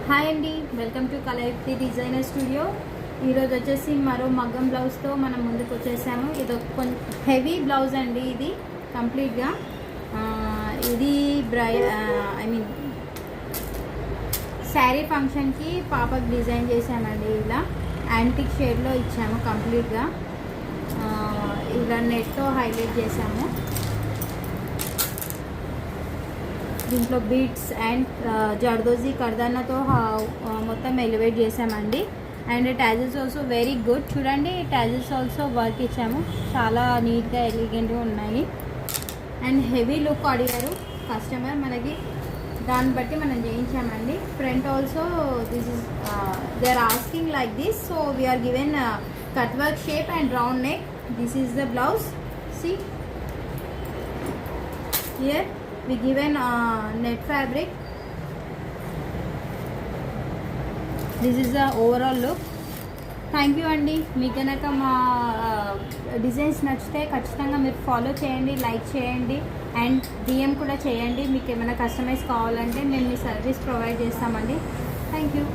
Hi అండి, welcome to కలైవ్తి designer studio. ఈరోజు వచ్చేసి మరో మగ్గం బ్లౌజ్తో మనం ముందుకు వచ్చేసాము. ఇది కొంచెం హెవీ బ్లౌజ్ అండి. ఇది కంప్లీట్గా ఇది ఐ మీన్ శారీ ఫంక్షన్కి పాపకు డిజైన్ చేసామండి. ఇలా యాంటిక్ షేడ్లో ఇచ్చాము. కంప్లీట్గా ఇలా నెట్తో హైలైట్ చేసాము. దీంట్లో బీట్స్ అండ్ జర్దోజీ కర్దానాతో మొత్తం ఎలివేట్ చేసామండి. And tassels also very good. చూడండి, టాజిల్స్ ఆల్సో వర్క్ ఇచ్చాము. చాలా నీట్గా ఎలిగెంట్గా ఉన్నాయి. అండ్ హెవీ లుక్ అడిగారు కస్టమర్, మనకి దాన్ని బట్టి మనం చేయించామండి. Front also this is they are asking like this, so we are given cut work shape and round neck. This is the blouse. See here we given net fabric. This is the overall look. Thank you అండి. మీకు కనుక మా designs నచ్చితే ఖచ్చితంగా మీరు follow చేయండి, like చేయండి and DM కూడా చేయండి. మీకు ఏమైనా కస్టమైజ్ కావాలంటే మేము మీ సర్వీస్ ప్రొవైడ్ చేస్తామండి. Thank you.